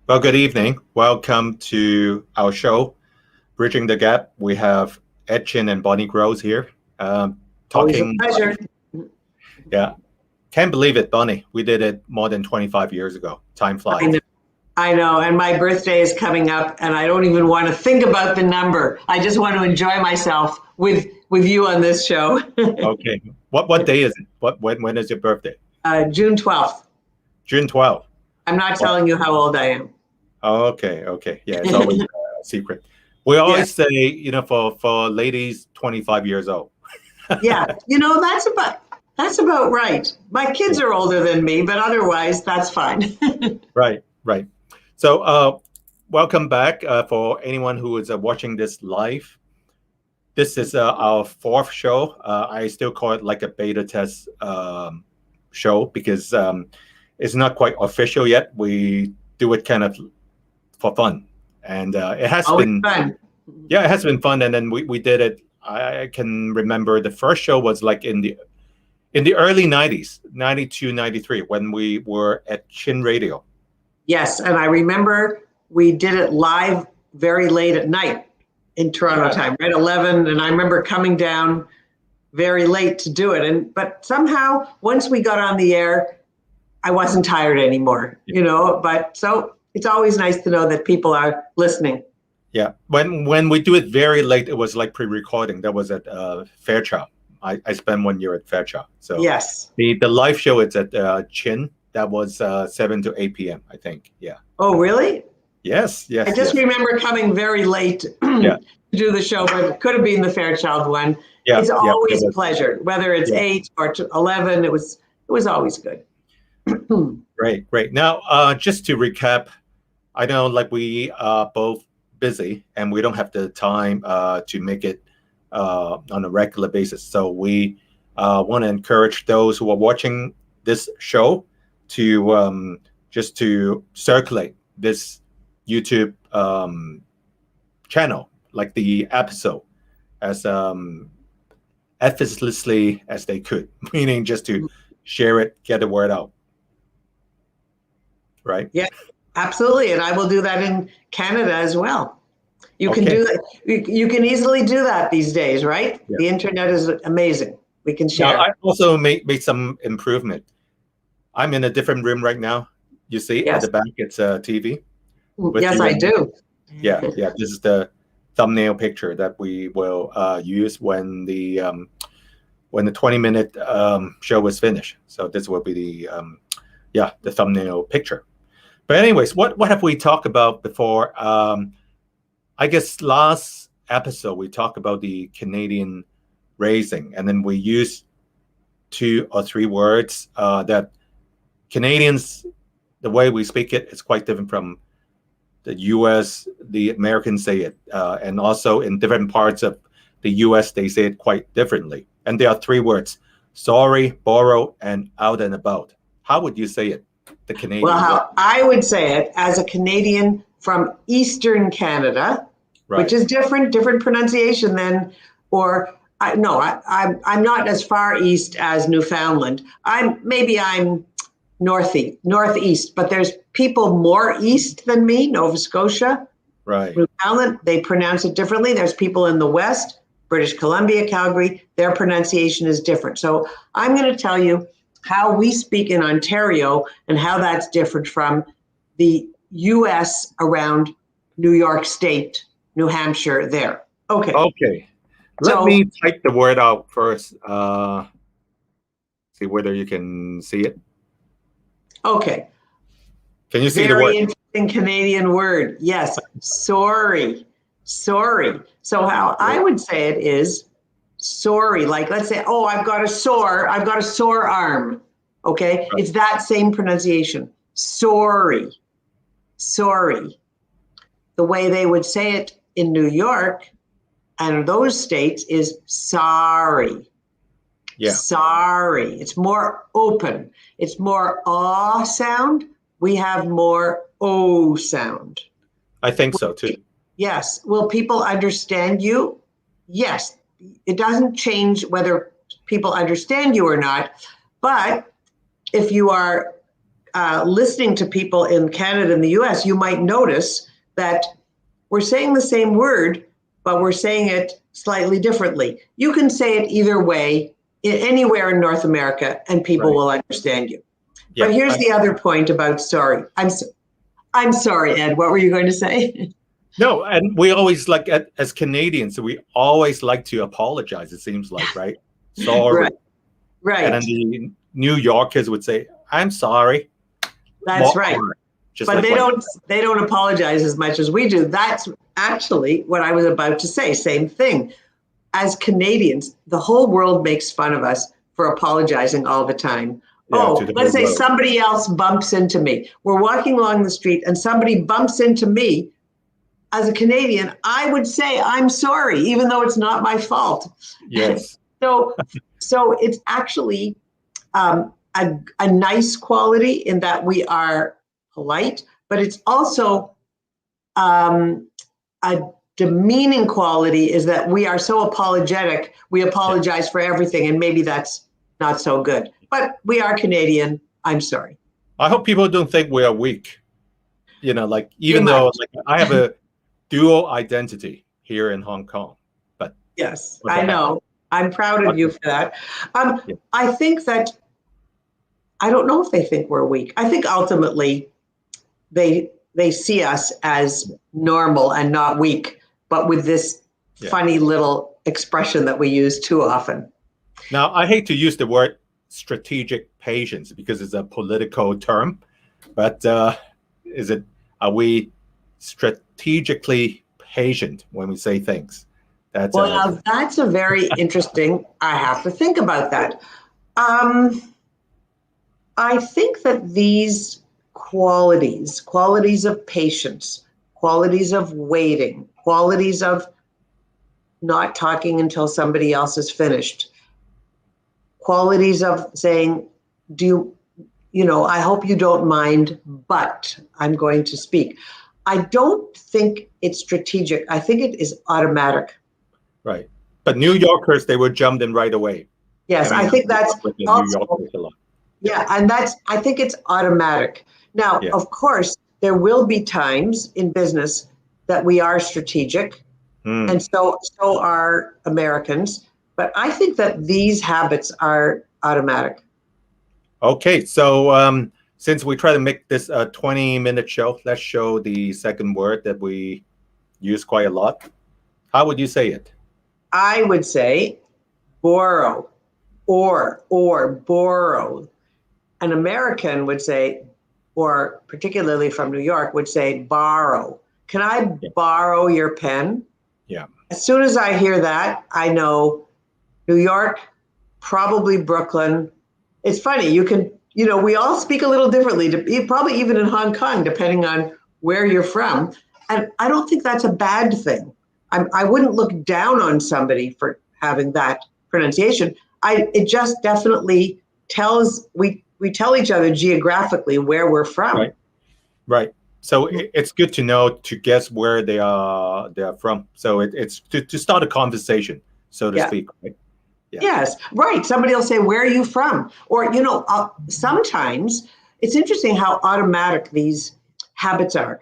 Well, good evening. Welcome to our show, Bridging the Gap. We have edckchin and Bonnie Gross here. Always a Talking. pleasure. Yeah. Can't believe it, Bonnie. We did it more than 25 years ago. Time flies. I know, and my birthday is coming up, and I don't even want to think about the number. I just want to enjoy myself with you on this show. Okay. What day is it? When is your birthday? June 12th. June 12th. I'm not telling you how old I am. Okay. Yeah, it's always a secret. We always say, for ladies, 25 years old. Yeah, that's about right. My kids are older than me, but otherwise, that's fine. Right. So, welcome back for anyone who is watching this live. This is our fourth show. I still call it like a beta test show because it's not quite official yet. We do it kind of for fun, and it has been fun. Yeah, it has been fun. And then we did it. I can remember the first show was like in the early 90s, 92, 93, when we were at Chin Radio. Yes, and I remember we did it live very late at night in Toronto time, right? 11, and I remember coming down very late to do it. But somehow, once we got on the air, I wasn't tired anymore, But so it's always nice to know that people are listening. Yeah, when we do it very late, it was like pre-recording. That was at Fairchild. I spent 1 year at Fairchild. So yes, the live show it's at Chin. That was 7 to 8 p.m. I think. Yeah. Oh, really? Yes. I just remember coming very late to do the show, but it could have been the Fairchild one. Yeah, it's always a pleasure, whether it's 8 or 11. It was always good. Great. Now, just to recap, I know like we are both busy and we don't have the time to make it on a regular basis. So we want to encourage those who are watching this show to just to circulate this YouTube channel, like the episode, as effortlessly as they could, meaning just to share it, get the word out. Right? Yeah, absolutely. And I will do that in Canada as well. You can do that. You can easily do that these days, right? Yeah. The internet is amazing. We can share. Now, I also made some improvement. I'm in a different room right now. You see at the back, it's a TV. Yes, I do. Yeah. This is the thumbnail picture that we will use when the 20-minute show is finished. So this will be the thumbnail picture. But anyways, what have we talked about before? I guess last episode we talked about the Canadian raising, and then we used 2 or 3 words that Canadians, the way we speak it is quite different from the U.S. The Americans say it, and also in different parts of the U.S. they say it quite differently. And there are 3 words: sorry, borrow, and out and about. How would you say it, the Canadian? Well, how I would say it as a Canadian from Eastern Canada, which is different pronunciation than, I'm not as far east as Newfoundland. I'm northeast, but there's people more east than me, Nova Scotia, Newfoundland, they pronounce it differently. There's people in the west, British Columbia, Calgary, their pronunciation is different. So I'm going to tell you how we speak in Ontario and how that's different from the U.S. around New York State, New Hampshire, there. Okay. Let me type the word out first. See whether you can see it. Okay. Can you see the word? Very interesting Canadian word. Yes. Sorry. So how I would say it is sorry. Like, let's say, I've got a sore arm. Okay. Right. It's that same pronunciation. Sorry. The way they would say it in New York and those states is sorry. Yeah. Sorry. It's more open. It's more ah sound. We have more o sound. I think so too. Yes. Will people understand you? Yes. It doesn't change whether people understand you or not. But if you are listening to people in Canada and the US, you might notice that we're saying the same word, but we're saying it slightly differently. You can say it either way, anywhere in North America, and people will understand you. Yeah, but here's the other point about sorry. I'm sorry, Ed. What were you going to say? No, and we always as Canadians, we always like to apologize. It seems like, right? Sorry. Right. And then the New Yorkers would say, "I'm sorry." That's right. But they don't apologize as much as we do. That's actually what I was about to say. Same thing. As Canadians, the whole world makes fun of us for apologizing all the time. Yeah, let's say somebody else bumps into me. We're walking along the street and somebody bumps into me. As a Canadian, I would say, I'm sorry, even though it's not my fault. Yes. So it's actually a nice quality in that we are polite, but it's also a demeaning quality is that we are so apologetic. We apologize for everything, and maybe that's not so good. But we are Canadian. I'm sorry. I hope people don't think we are weak. Even though I have a dual identity here in Hong Kong. But yes, I know. I'm proud of you for that. I think that, I don't know if they think we're weak. I think ultimately they see us as normal and not weak, but with this funny little expression that we use too often. Now, I hate to use the word strategic patience because it's a political term, but are we strategically patient when we say things? That's a very interesting, I have to think about that. I think that these qualities of patience, qualities of waiting, qualities of not talking until somebody else is finished, qualities of saying, I hope you don't mind, but I'm going to speak. I don't think it's strategic. I think it is automatic. Right. But New Yorkers, they were jumped in right away. Yes, I think that's also, and I think it's automatic. Now, of course, there will be times in business that we are strategic, and so are Americans. But I think that these habits are automatic. Okay, so since we try to make this a 20-minute show, let's show the second word that we use quite a lot. How would you say it? I would say borrow, or borrow. An American would say, or particularly from New York, would say borrow. Can I borrow your pen? Yeah. As soon as I hear that, I know New York, probably Brooklyn. It's funny, we all speak a little differently, probably even in Hong Kong, depending on where you're from. And I don't think that's a bad thing. I wouldn't look down on somebody for having that pronunciation. It just definitely tells, we tell each other geographically where we're from. Right. So it's good to know, to guess where they are from. So it's to start a conversation, so to speak. Right? Yeah. Yes, right. Somebody will say, where are you from? Or, sometimes it's interesting how automatic these habits are.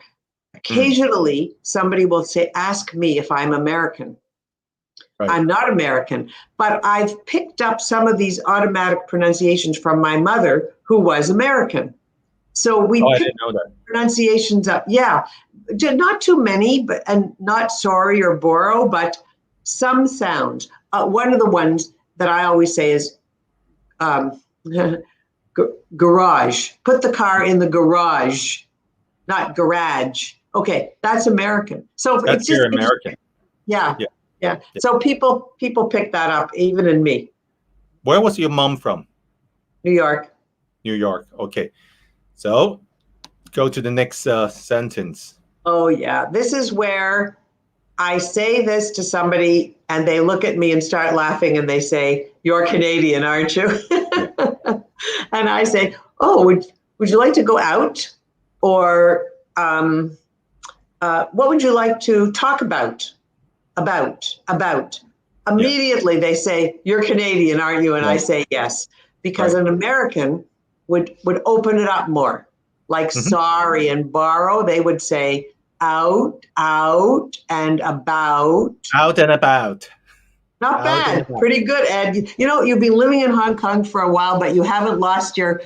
Occasionally, somebody will say, ask me if I'm American. Right. I'm not American, but I've picked up some of these automatic pronunciations from my mother, who was American. So we I didn't know that. Pronunciations up. Yeah, not too many, and not sorry or borrow, but some sounds. One of the ones that I always say is garage. Put the car in the garage, not garage. Okay, that's American. So that's it's just American. Yeah. So people pick that up, even in me. Where was your mom from? New York. New York. Okay. So go to the next sentence. Oh, yeah. This is where I say this to somebody and they look at me and start laughing and they say, you're Canadian, aren't you? And I say, oh, would you like to go out? Or what would you like to talk about? About. Immediately they say, you're Canadian, aren't you? And I say, yes, because an American would open it up more. like sorry and borrow, they would say out, and about. Out and about. Not bad. Pretty good, Ed. You know, you've been living in Hong Kong for a while, but you haven't lost your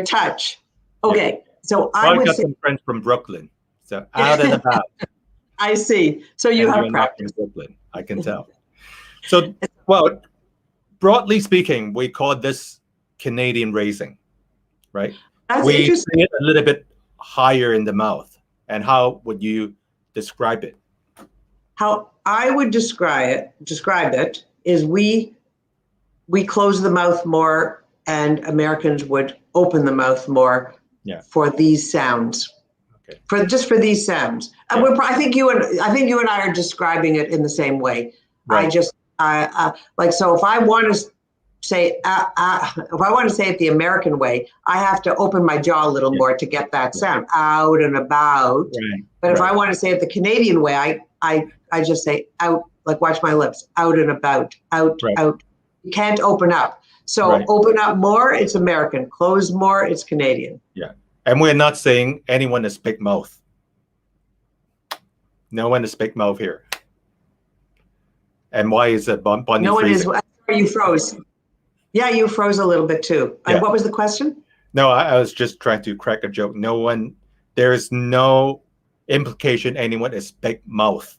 touch. Okay, so I would got say some friends from Brooklyn. So out and about. I see. So you have practice. Brooklyn, I can tell. So, well, broadly speaking, we call this Canadian raising, right? That's we interesting. say it a little bit higher in the mouth. And how would you describe it? How I would describe it is we close the mouth more, and Americans would open the mouth more for these sounds. Okay. For these sounds. Yeah. I think you and I are describing it in the same way. Right. Like, so if I want to say it the American way, I have to open my jaw a little more to get that sound out and about. Right. But if I want to say it the Canadian way, I just say out, like watch my lips, out and about, out. You can't open up. So open up more, it's American. Close more, it's Canadian. Yeah. And we're not saying anyone is big mouth. No one is big mouth here. And why is it Bonnie No one freezing? is. You froze. Yeah, you froze a little bit too. Yeah. And what was the question? No, I was just trying to crack a joke. There is no implication anyone is big mouth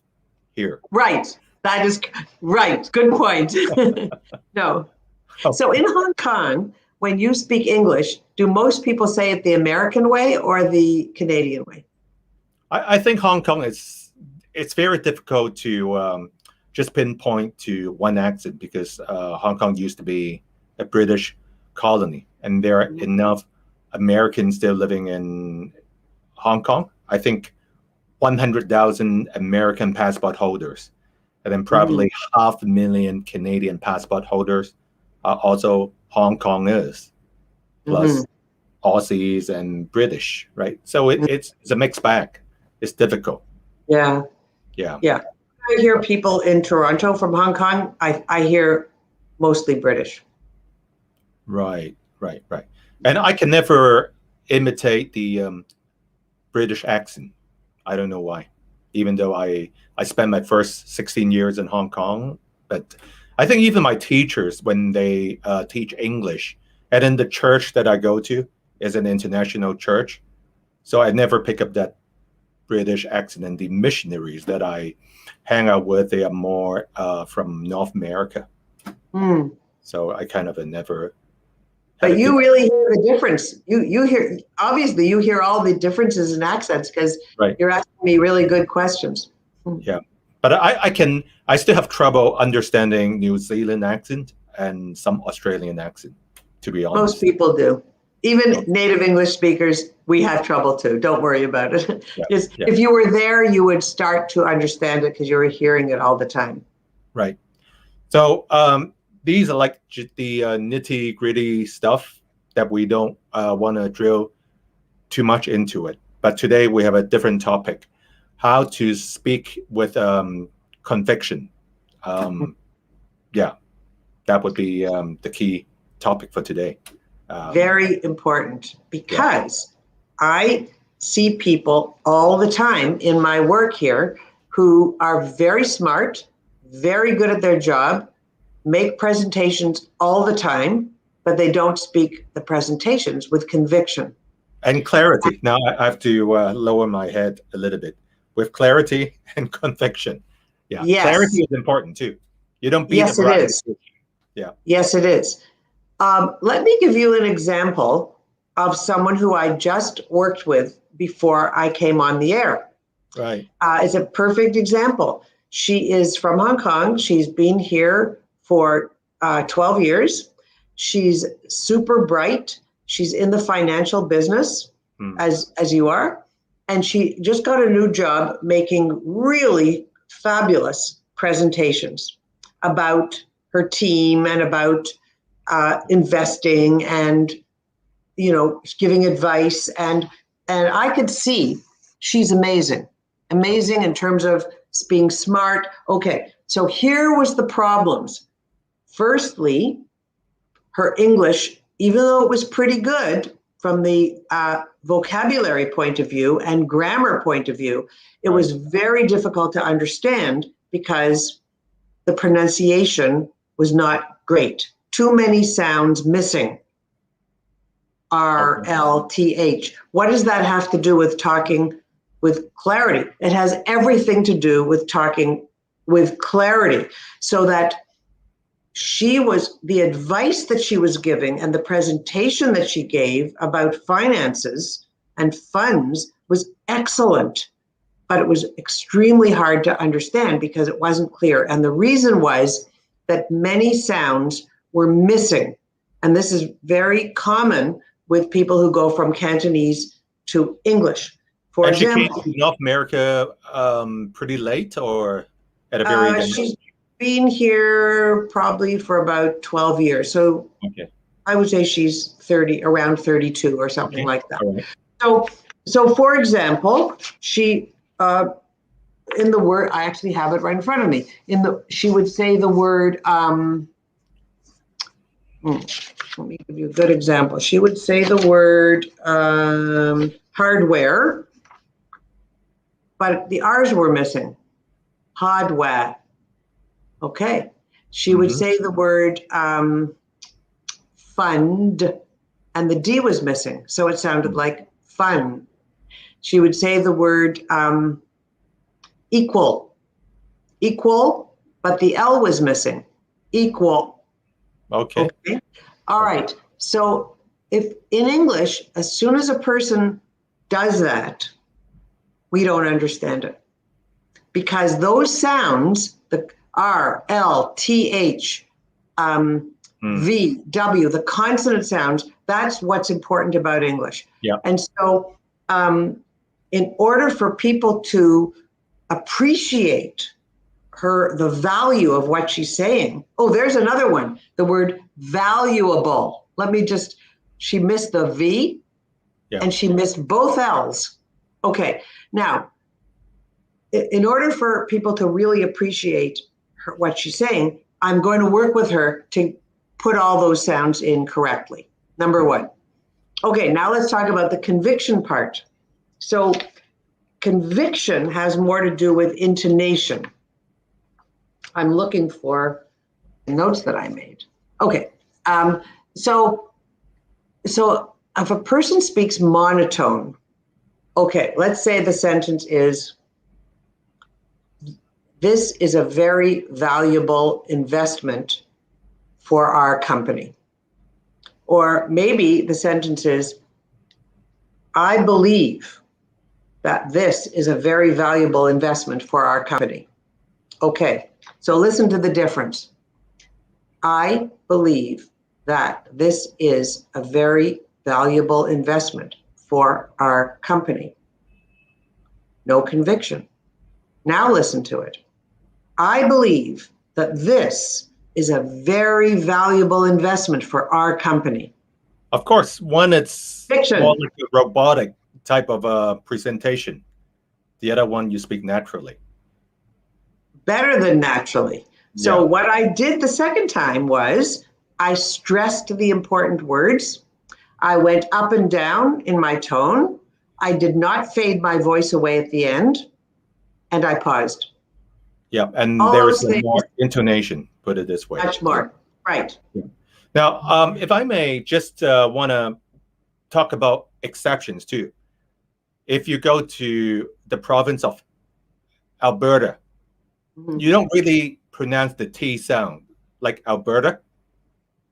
here. Right. That is right. Good point. No. Okay. So in Hong Kong, when you speak English, do most people say it the American way or the Canadian way? I think Hong Kong it's very difficult to just pinpoint to one accent because Hong Kong used to be a British colony, and there are enough Americans still living in Hong Kong. I think 100,000 American passport holders, and then probably 500,000 Canadian passport holders are also Hong Kongers, plus Aussies and British, right? So it's a mixed bag. It's difficult. Yeah. I hear people in Toronto from Hong Kong. I hear mostly British. Right. And I can never imitate the British accent. I don't know why, even though I spent my first 16 years in Hong Kong. But I think even my teachers, when they teach English, and in the church that I go to is an international church, so I never pick up that British accent. And the missionaries that I hang out with, they are more from North America. So I kind of never. But you really hear the difference. You hear, obviously you hear all the differences in accents because you're asking me really good questions. Yeah, but I still have trouble understanding New Zealand accent and some Australian accent, to be honest. Most people do. Even native English speakers, we have trouble too. Don't worry about it. If you were there, you would start to understand it because you were hearing it all the time. Right. So these are like the nitty gritty stuff that we don't want to drill too much into it. But today we have a different topic: how to speak with conviction. That would be the key topic for today. Very important, because I see people all the time in my work here who are very smart, very good at their job, make presentations all the time, but they don't speak the presentations with conviction. And clarity. Now I have to lower my head a little bit. With clarity and conviction. Yeah. Yes. Clarity is important too. You don't beat it is. Yeah. Yes, it is. Let me give you an example of someone who I just worked with before I came on the air. Right. It's a perfect example. She is from Hong Kong. She's been here for 12 years. She's super bright. She's in the financial business, as you are. And she just got a new job making really fabulous presentations about her team and about investing and, giving advice. And I could see she's amazing in terms of being smart. Okay, so here was the problems. Firstly, her English, even though it was pretty good from the vocabulary point of view and grammar point of view, it was very difficult to understand because the pronunciation was not great. Too many sounds missing. R, L, T, H. What does that have to do with talking with clarity? It has everything to do with talking with clarity, so that the advice that she was giving and the presentation that she gave about finances and funds was excellent, but it was extremely hard to understand because it wasn't clear. And the reason was that many sounds were missing. And this is very common with people who go from Cantonese to English. For example, she came to North America pretty late, or at a very young age? She's been here probably for about 12 years. So I would say she's around 32 or something like that. Right. So for example, she in the word, I actually have it right in front of me. She would say the word. Let me give you a good example. She would say the word hardware, but the R's were missing. Hardware. Okay. She would say the word fund, and the D was missing, so it sounded like fun. She would say the word equal, but the L was missing. Equal. Okay. All right. So if in English, as soon as a person does that, we don't understand it. Because those sounds, the R, L, T, H, V, W, the consonant sounds, that's what's important about English. Yeah. And so in order for people to appreciate the value of what she's saying. Oh, there's another one, the word valuable. She missed the V and she missed both L's. Okay, now, in order for people to really appreciate what she's saying, I'm going to work with her to put all those sounds in correctly. Number one. Okay, now let's talk about the conviction part. So conviction has more to do with intonation. I'm looking for notes that I made. Okay, so if a person speaks monotone, okay, let's say the sentence is, this is a very valuable investment for our company. Or maybe the sentence is, I believe that this is a very valuable investment for our company. Okay, so listen to the difference. I believe that this is a very valuable investment for our company. No conviction. Now listen to it. I believe that this is a very valuable investment for our company. Of course, one, it's Fiction. more like a robotic type of presentation. The other one, you speak naturally. Better than naturally. So what I did the second time was I stressed the important words. I went up and down in my tone. I did not fade my voice away at the end, and I paused. Yeah, and there is more intonation, put it this way. Much more, right. Yeah. Now, if I may just want to talk about exceptions too. If you go to the province of Alberta, you don't really pronounce the T sound like Alberta,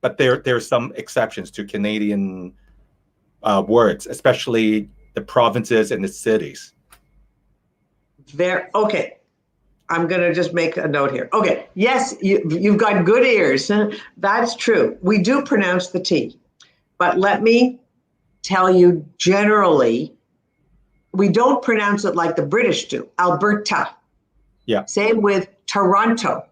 but there are some exceptions to Canadian words, especially the provinces and the cities. Okay. I'm going to just make a note here. Okay. Yes, you've got good ears. That's true. We do pronounce the T. But let me tell you, generally, we don't pronounce it like the British do. Alberta. Yeah. Same with Toronto.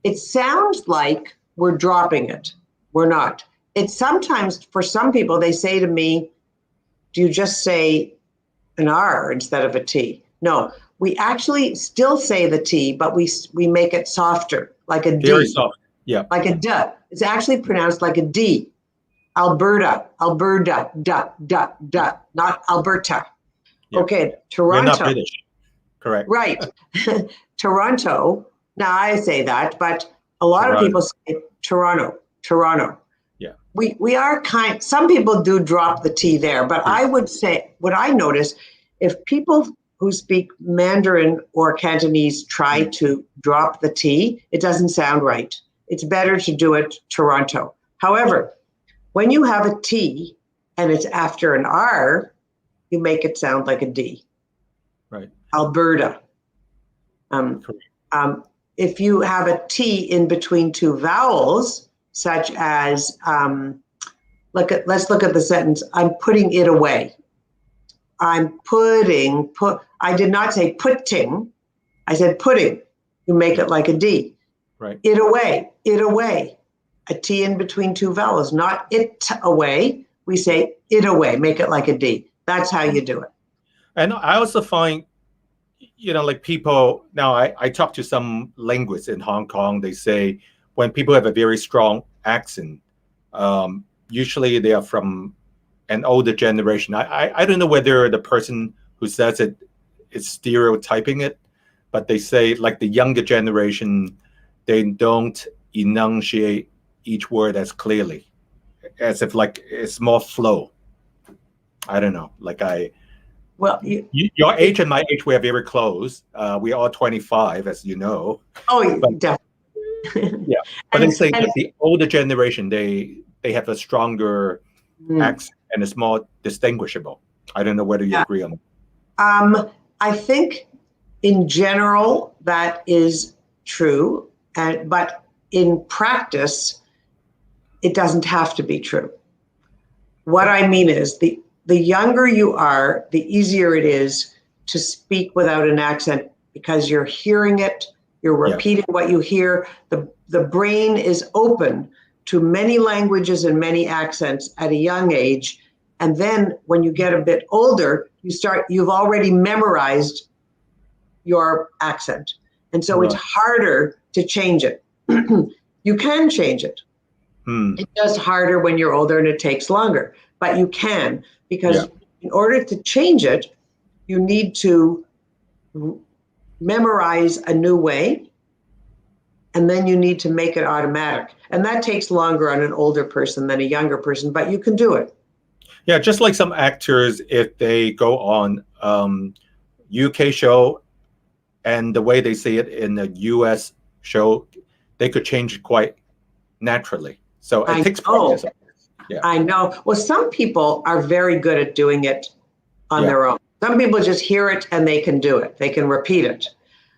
It sounds like we're dropping it. We're not. It's sometimes, for some people, they say to me, do you just say an R instead of a T? No. We actually still say the T, but we make it softer, like a D. Very soft, yeah. Like a D. It's actually pronounced like a D. Alberta, not Alberta. Yeah. Okay, Toronto. You're not British, correct? Right. Toronto. Now I say that, but a lot of people say Toronto. Yeah. We are some people do drop the T there, but I would say what I notice, if people who speak Mandarin or Cantonese try to drop the T, it doesn't sound right. It's better to do it Toronto. However, when you have a T and it's after an R, you make it sound like a D. Right. Alberta. If you have a T in between two vowels, such as, let's look at the sentence, I'm putting it away. I did not say putting, I said putting. You make it like a D. Right. It away. A T in between two vowels, not it away. We say it away, make it like a D. That's how you do it. And I also find, like people, now I talk to some linguists in Hong Kong, they say when people have a very strong accent, usually they are from an older generation. I don't know whether the person who says it is stereotyping it, but they say like the younger generation, they don't enunciate each word as clearly, as if like it's more flow. I don't know. Well, your age and my age, we are very close. We are all 25, as you know. Oh, definitely. Yeah, but they say that the older generation, they have a stronger accent and it's more distinguishable. I don't know whether you agree on that. I think in general that is true, but in practice, it doesn't have to be true. What I mean is the younger you are, the easier it is to speak without an accent because you're hearing it, you're repeating what you hear. The brain is open to many languages and many accents at a young age. And then when you get a bit older, you've already memorized your accent. And so it's harder to change it. You can change it. It's just harder when you're older and it takes longer, but you can, because in order to change it, you need to memorize a new way, and then you need to make it automatic. And that takes longer on an older person than a younger person, but you can do it. Yeah, just like some actors, if they go on UK show and the way they say it in a US show, they could change it quite naturally. So it takes practice. Yeah. I know. Well, some people are very good at doing it on their own. Some people just hear it and they can do it. They can repeat it.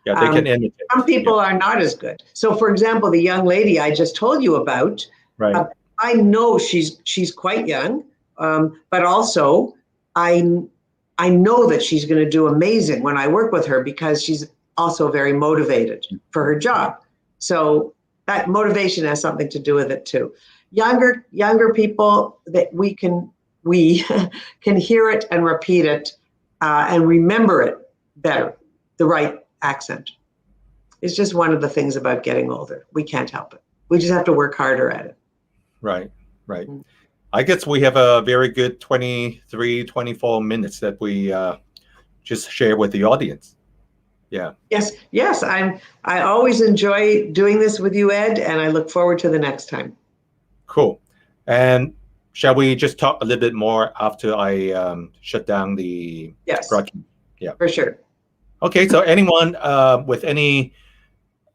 Yeah, they can imitate. Some people are not as good. So, for example, the young lady I just told you about, I know she's quite young, but also I know that she's going to do amazing when I work with her because she's also very motivated for her job. So that motivation has something to do with it too. Younger people, that we can hear it and repeat it and remember it better, the right accent. It's just one of the things about getting older. We can't help it. We just have to work harder at it. Right. I guess we have a very good 23, 24 minutes that we just share with the audience. Yeah. Yes. I always enjoy doing this with you, Ed, and I look forward to the next time. Cool. And shall we just talk a little bit more after I shut down the broadcast? Yeah, for sure. Okay. So anyone with any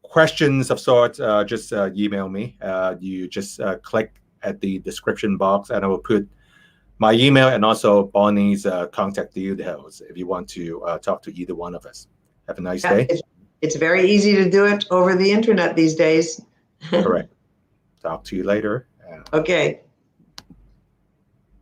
questions of sorts, just email me. You just click at the description box, and I will put my email and also Bonnie's contact details if you want to talk to either one of us. Have a nice day. It's very easy to do it over the internet these days. Correct. Talk to you later. Okay.